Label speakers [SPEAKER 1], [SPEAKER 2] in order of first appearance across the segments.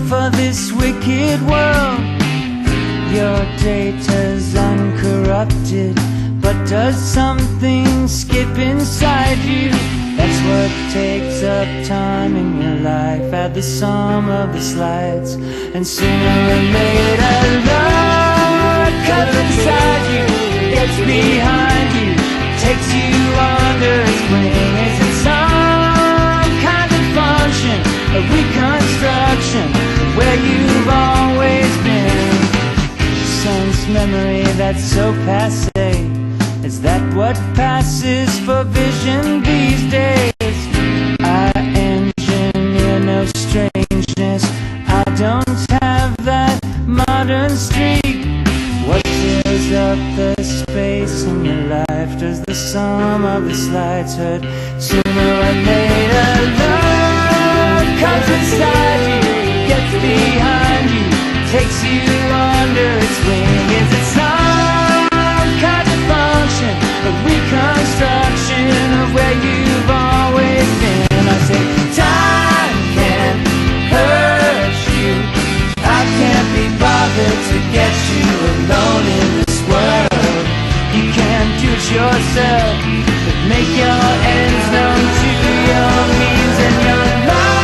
[SPEAKER 1] for this wicked world. Your data's uncorrupted, but does something skip inside you? That's what takes up time in your life. Add the sum of the slides, and sooner or later love comes inside you, gets behind you, takes you under its wing. Is it some kind of function, a reconstruction of where you've always been? Sense memory that's so passé, is that what passes for vision these days? I engineer no strangeness, I don't have that modern streak. What fills up the space in your life? Does the sum of the slides hurt? Sooner or later love comes inside you, gets behind you, takes you under its wing. Is it some kind of function, a reconstruction of where you've always been? I say time can hurt you, I can't be bothered to get you alone in this world. You can't do it yourself, but make your ends known to your means and your lovers.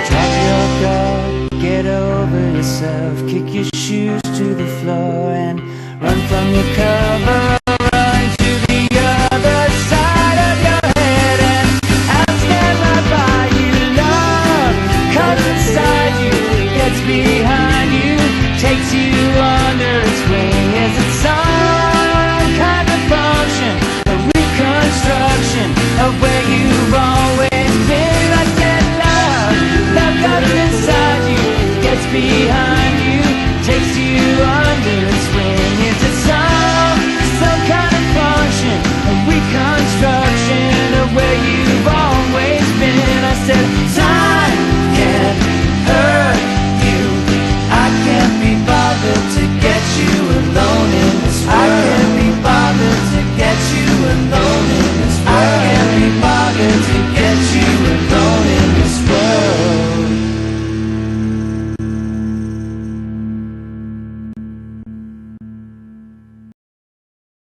[SPEAKER 1] Drop your guard, get over yourself, kick your shoes to the floor and run from your cover